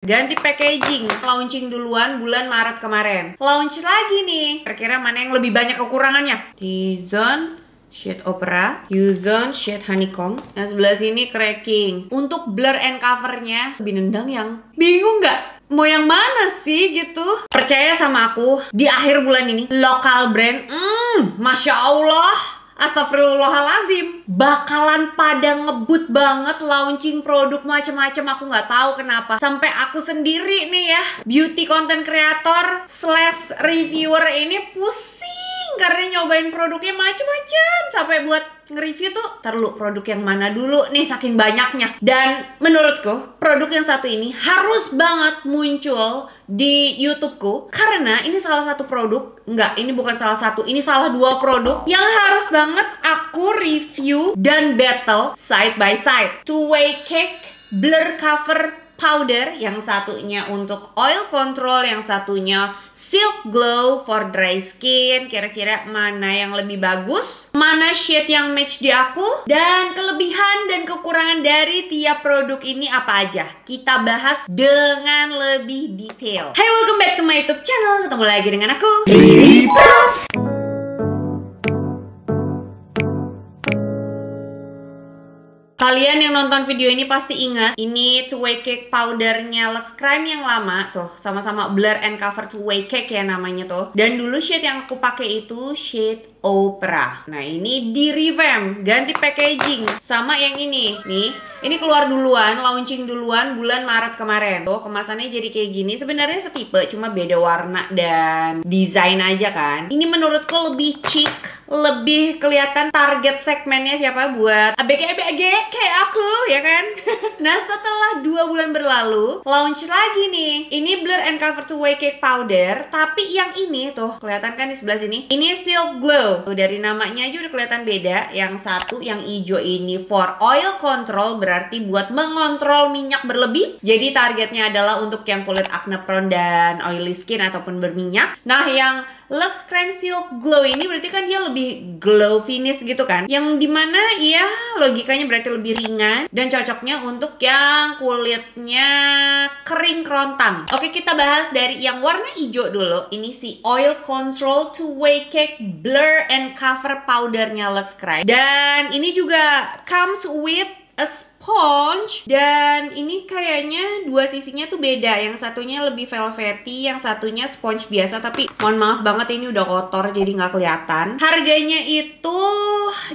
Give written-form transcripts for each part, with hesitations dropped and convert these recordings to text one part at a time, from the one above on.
Ganti packaging, launching duluan bulan Maret kemarin. Launch lagi nih. Kira-kira mana yang lebih banyak kekurangannya? T-Zone shade opera, U-Zone shade honeycomb. Yang sebelah sini cracking. Untuk blur and covernya lebih nendang yang bingung nggak? Mau yang mana sih gitu? Percaya sama aku, di akhir bulan ini lokal brand, Masya Allah, astagfirullahalazim, bakalan pada ngebut banget launching produk macem-macem. Aku nggak tahu kenapa. Sampai aku sendiri nih ya, beauty content creator / reviewer ini pusing karena nyobain produknya macem-macem. Sampai buat nge-review tuh, terlalu produk yang mana dulu nih saking banyaknya. Dan menurutku produk yang satu ini harus banget muncul di YouTubeku karena ini salah satu produk, ini bukan salah satu, ini salah dua produk yang harus banget aku review dan battle side by side. Two Way Cake Blur Cover Powder, yang satunya untuk oil control, yang satunya Silk Glow for dry skin. Kira-kira mana yang lebih bagus? Mana shade yang match di aku? Dan kelebihan dan kekurangan dari tiap produk ini apa aja? Kita bahas dengan lebih detail. Hey, welcome back to my YouTube channel. Ketemu lagi dengan aku, Lipas. Kalian yang nonton video ini pasti ingat, ini Two Way Cake powdernya Lux Crime yang lama tuh, sama-sama blur and cover Two Way Cake ya namanya tuh. Dan dulu shade yang aku pakai itu shade opera. Nah, ini di revamp, ganti packaging sama yang ini. Nih, ini keluar duluan, launching duluan bulan Maret kemarin. Tuh, kemasannya jadi kayak gini. Sebenarnya setipe, cuma beda warna dan desain aja kan. Ini menurutku lebih chic, lebih kelihatan target segmennya siapa buat ABG kayak aku, ya kan? Nah, setelah 2 bulan berlalu, launch lagi nih. Ini blur and cover Two Way Cake powder, tapi yang ini tuh, kelihatan kan di sebelah sini? Ini Silk Glow. Tuh, dari namanya aja udah kelihatan beda. Yang satu, yang hijau ini for oil control, berarti buat mengontrol minyak berlebih. Jadi targetnya adalah untuk yang kulit acne prone dan oily skin ataupun berminyak. Nah, yang Lux Crime Silk Glow ini berarti kan dia lebih glow finish gitu kan. Yang dimana ya logikanya berarti lebih ringan dan cocoknya untuk yang kulitnya kering kerontang. Oke, kita bahas dari yang warna hijau dulu. Ini si Oil Control Two Way Cake Blur and Cover powdernya Lux Crime. Dan ini juga comes with a sponge, dan ini kayaknya dua sisinya tuh beda. Yang satunya lebih velvety, yang satunya sponge biasa. Tapi mohon maaf banget, ini udah kotor jadi nggak kelihatan. Harganya itu,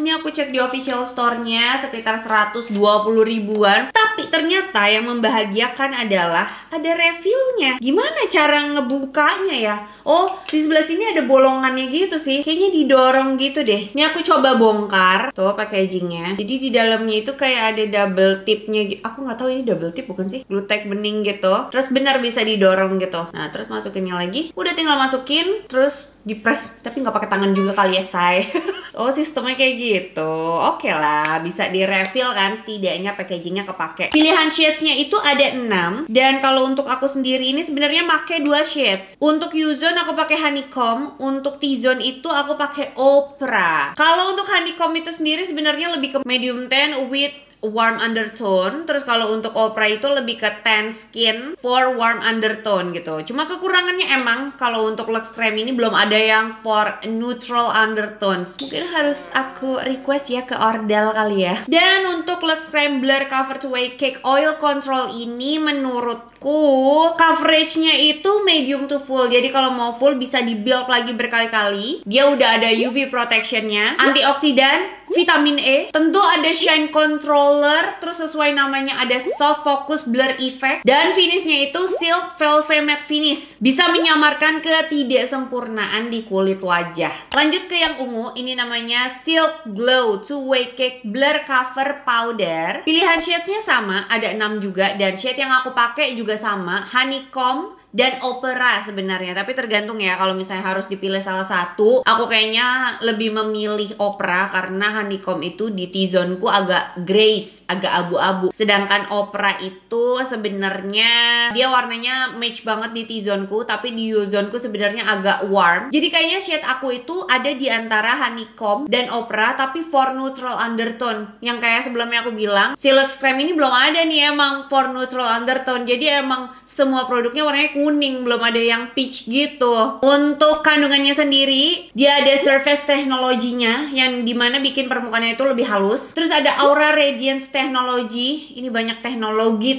ini aku cek di official store-nya sekitar 120 ribuan. Tapi ternyata yang membahagiakan adalah ada refill-nya. Gimana cara ngebukanya ya? Oh, di sebelah sini ada bolongannya gitu sih. Kayaknya didorong gitu deh. Ini aku coba bongkar. Tuh packagingnya. Jadi di dalamnya itu kayak ada double tipnya gitu. Aku nggak tahu ini double tip bukan sih? Glue tack bening gitu. Terus benar bisa didorong gitu. Nah, terus masukinnya lagi. Udah tinggal masukin, terus dipres. Tapi nggak pakai tangan juga kali ya, say. Oh, sistemnya kayak gitu. Oke lah, bisa di-refill kan, setidaknya packagingnya kepake. Pilihan shades-nya itu ada 6. Dan kalau untuk aku sendiri ini sebenarnya pakai 2 shades. Untuk U-Zone aku pakai honeycomb, untuk T-Zone itu aku pakai opera. Kalau untuk honeycomb itu sendiri sebenarnya lebih ke medium tan with warm undertone. Terus kalau untuk opera itu lebih ke tan skin for warm undertone gitu. Cuma kekurangannya emang kalau untuk Lux Crime ini belum ada yang for neutral undertones. Mungkin harus aku request ya ke Ordal kali ya. Dan untuk Lux Crime Blur Cover Two Way Cake Oil Control ini menurutku coveragenya itu medium to full. Jadi kalau mau full bisa di build lagi berkali-kali. Dia udah ada UV protectionnya, antioksidan, vitamin E, tentu ada shine controller, terus sesuai namanya ada soft focus blur effect, dan finishnya itu silk velvet matte finish, bisa menyamarkan ketidaksempurnaan di kulit wajah. Lanjut ke yang ungu, ini namanya Silk Glow Two Way Cake Blur Cover Powder. Pilihan shades-nya sama, ada 6 juga, dan shade yang aku pakai juga sama, honeycomb dan Opera sebenarnya, tapi tergantung ya. Kalau misalnya harus dipilih salah satu, aku kayaknya lebih memilih Opera karena Honeycomb itu di T-zone-ku agak grace, agak abu-abu. Sedangkan Opera itu sebenarnya dia warnanya match banget di T-zone-ku, tapi di U-zone-ku sebenarnya agak warm. Jadi kayaknya shade aku itu ada di antara Honeycomb dan Opera, tapi for neutral undertone. Yang kayak sebelumnya aku bilang, si Luxe Creme ini belum ada nih emang for neutral undertone. Jadi emang semua produknya warnanya kuning, belum ada yang peach gitu. Untuk kandungannya sendiri, dia ada surface teknologinya yang dimana bikin permukaannya itu lebih halus. Terus ada Aura Radiance Technology, ini banyak teknologi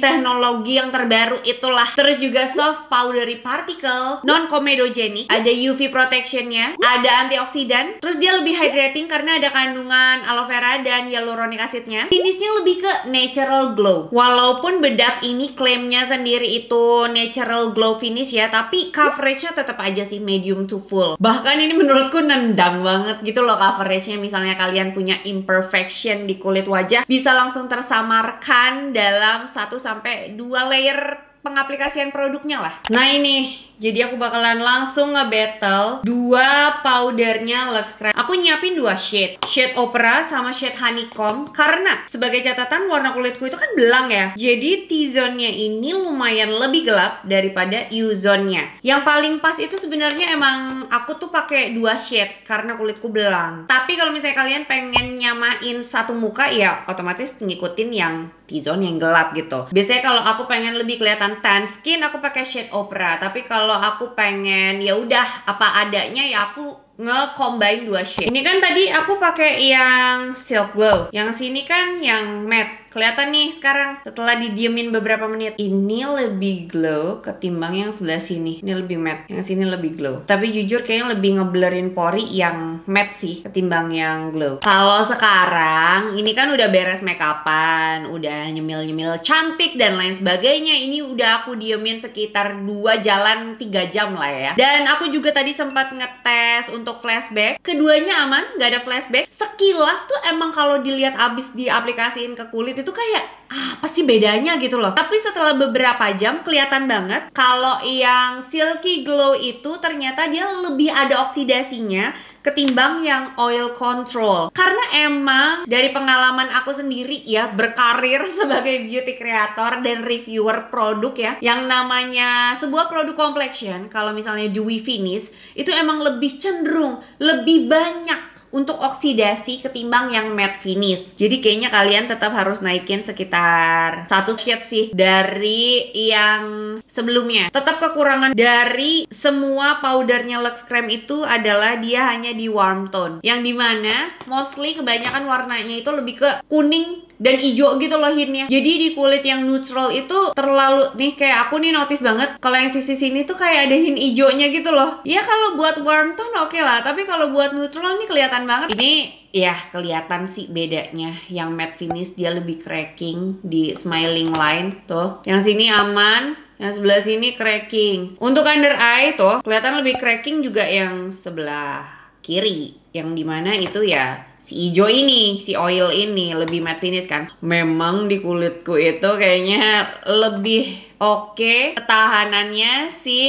yang terbaru itulah. Terus juga soft powdery particle, non comedogenic, ada UV protectionnya, ada antioksidan. Terus dia lebih hydrating karena ada kandungan aloe vera dan hyaluronic acidnya. Finishnya lebih ke natural glow. Walaupun bedak ini klaimnya sendiri itu natural glow finish ya, tapi coveragenya tetap aja sih medium to full. Bahkan ini menurutku nendang banget gitu loh coveragenya. Misalnya kalian punya imperfection di kulit wajah, bisa langsung tersamarkan dalam 1-2 layer pengaplikasian produknya lah. Nah ini, jadi aku bakalan langsung nge-battle dua powdernya Luxe Creme. Aku nyiapin 2 shade, shade Opera sama shade Honeycomb. Karena sebagai catatan warna kulitku itu kan belang ya. Jadi T-zone-nya ini lumayan lebih gelap daripada U-zone-nya. Yang paling pas itu sebenarnya emang aku tuh pakai 2 shade karena kulitku belang. Tapi kalau misalnya kalian pengen nyamain satu muka ya otomatis ngikutin yang T-zone yang gelap gitu. Biasanya kalau aku pengen lebih kelihatan tan skin, aku pakai shade Opera. Tapi kalau aku pengen ya udah apa adanya ya aku nge-combine 2 shade. Ini kan tadi aku pakai yang Silk Glow. Yang sini kan yang matte. Kelihatan nih sekarang setelah didiemin beberapa menit. Ini lebih glow ketimbang yang sebelah sini. Ini lebih matte, yang sini lebih glow. Tapi jujur kayaknya lebih ngeblurrin pori yang matte sih ketimbang yang glow. Kalau sekarang ini kan udah beres make upan, udah nyemil-nyemil cantik dan lain sebagainya. Ini udah aku diemin sekitar 2 jalan 3 jam lah ya. Dan aku juga tadi sempat ngetes untuk flashback. Keduanya aman, gak ada flashback. Sekilas tuh emang kalau dilihat abis diaplikasiin ke kulit itu kayak apa sih bedanya gitu loh. Tapi setelah beberapa jam kelihatan banget kalau yang Silky Glow itu ternyata dia lebih ada oksidasinya ketimbang yang oil control. Karena emang dari pengalaman aku sendiri ya berkarir sebagai beauty creator dan reviewer produk ya, yang namanya sebuah produk complexion kalau misalnya dewy finish itu emang lebih cenderung lebih banyak untuk oksidasi ketimbang yang matte finish. Jadi kayaknya kalian tetap harus naikin sekitar 1 shade sih dari yang sebelumnya. Tetap kekurangan dari semua powdernya Luxe Creme itu adalah dia hanya di warm tone, yang dimana mostly kebanyakan warnanya itu lebih ke kuning dan hijau gitu loh hintnya. Jadi di kulit yang neutral itu terlalu nih, kayak aku nih notice banget kalau yang sisi sini tuh kayak ada hint hijaunya gitu loh. Ya kalau buat warm tone oke lah, tapi kalau buat neutral nih kelihatan banget. Ini ya kelihatan sih bedanya. Yang matte finish dia lebih cracking di smiling line tuh. Yang sini aman, yang sebelah sini cracking. Untuk under eye tuh kelihatan lebih cracking juga yang sebelah kiri, yang dimana itu ya si hijau ini, si oil ini lebih matte finish kan. Memang di kulitku itu kayaknya lebih oke ketahanannya si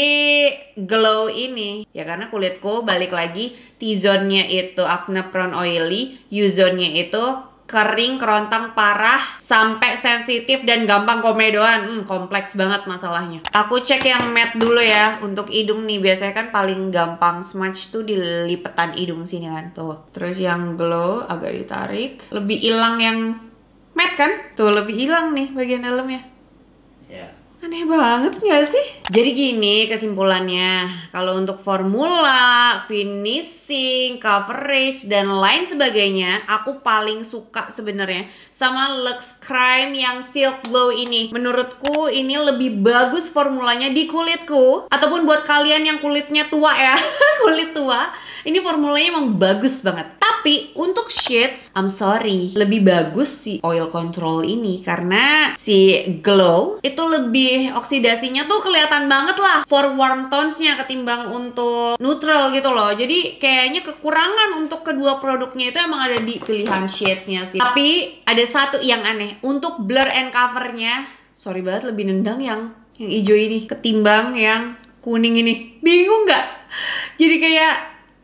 glow ini. Ya karena kulitku balik lagi T-zone-nya itu acne prone oily, U-zone-nya itu kering, kerontang parah, sampai sensitif dan gampang komedoan. Kompleks banget masalahnya. Aku cek yang matte dulu ya. Untuk hidung nih biasanya kan paling gampang smudge tuh di lipetan hidung sini kan. Tuh. Terus yang glow agak ditarik, lebih hilang yang matte kan? Tuh lebih hilang nih bagian dalamnya. Ya. Aneh banget gak sih? Jadi gini kesimpulannya, kalau untuk formula, finishing, coverage, dan lain sebagainya, aku paling suka sebenarnya sama Luxe Creme yang Silk Glow ini. Menurutku ini lebih bagus formulanya di kulitku. Ataupun buat kalian yang kulitnya tua ya, kulit tua, ini formulanya emang bagus banget. Tapi untuk shades, I'm sorry, lebih bagus si oil control ini. Karena si glow itu lebih oksidasinya tuh kelihatan banget lah for warm tones-nya ketimbang untuk neutral gitu loh. Jadi kayaknya kekurangan untuk kedua produknya itu emang ada di pilihan shades-nya sih. Tapi ada satu yang aneh, untuk blur and cover-nya sorry banget lebih nendang yang yang hijau ini ketimbang yang kuning ini. Bingung nggak? Jadi kayak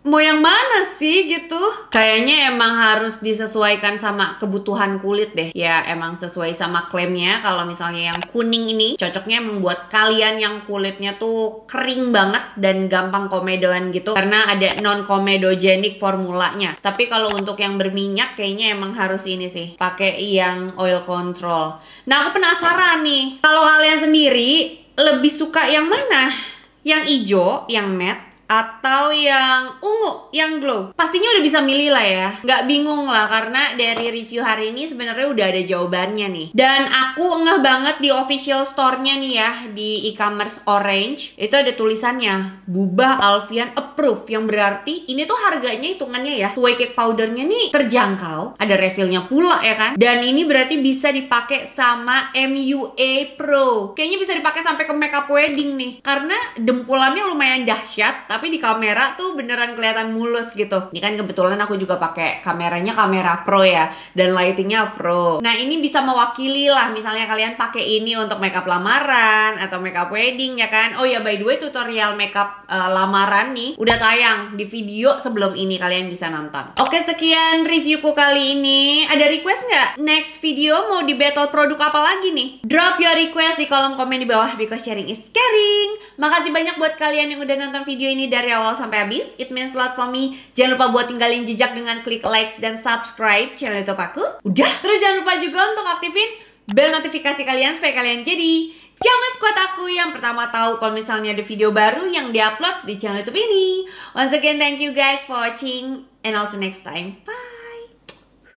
mau yang mana sih gitu? Kayaknya emang harus disesuaikan sama kebutuhan kulit deh. Ya emang sesuai sama klaimnya. Kalau misalnya yang kuning ini cocoknya membuat kalian yang kulitnya tuh kering banget dan gampang komedoan gitu, karena ada non komedogenic formulanya. Tapi kalau untuk yang berminyak kayaknya emang harus ini sih, pakai yang oil control. Nah aku penasaran nih, kalau kalian sendiri lebih suka yang mana? Yang hijau, yang matte, atau yang ungu, yang glow? Pastinya udah bisa milih lah ya. Nggak bingung lah, karena dari review hari ini sebenarnya udah ada jawabannya nih. Dan aku ngeh banget di official store-nya nih ya, di e-commerce Orange. Itu ada tulisannya, Bubah Alfian Approve. Yang berarti ini tuh harganya hitungannya ya, Two Way Cake powdernya nih terjangkau. Ada refillnya pula ya kan. Dan ini berarti bisa dipakai sama MUA Pro. Kayaknya bisa dipakai sampai ke makeup wedding nih. Karena dempulannya lumayan dahsyat, tapi di kamera tuh beneran kelihatan mulus gitu. Ini kan kebetulan aku juga pakai kameranya kamera pro ya, dan lightingnya pro. Nah ini bisa mewakili lah, misalnya kalian pakai ini untuk makeup lamaran atau makeup wedding ya kan. Oh ya by the way, tutorial makeup lamaran nih udah tayang di video sebelum ini, kalian bisa nonton. Oke, sekian reviewku kali ini. Ada request nggak? Next video mau di battle produk apa lagi nih? Drop your request di kolom komen di bawah, because sharing is caring. Makasih banyak buat kalian yang udah nonton video ini dari awal sampai habis. It means a lot for me. Jangan lupa buat tinggalin jejak dengan klik likes dan subscribe channel YouTube aku. Udah. Terus jangan lupa juga untuk aktifin bel notifikasi kalian supaya kalian jadi Jaman Squad aku yang pertama tahu kalau misalnya ada video baru yang diupload di channel YouTube ini. Once again, thank you guys for watching, and also next time. Bye.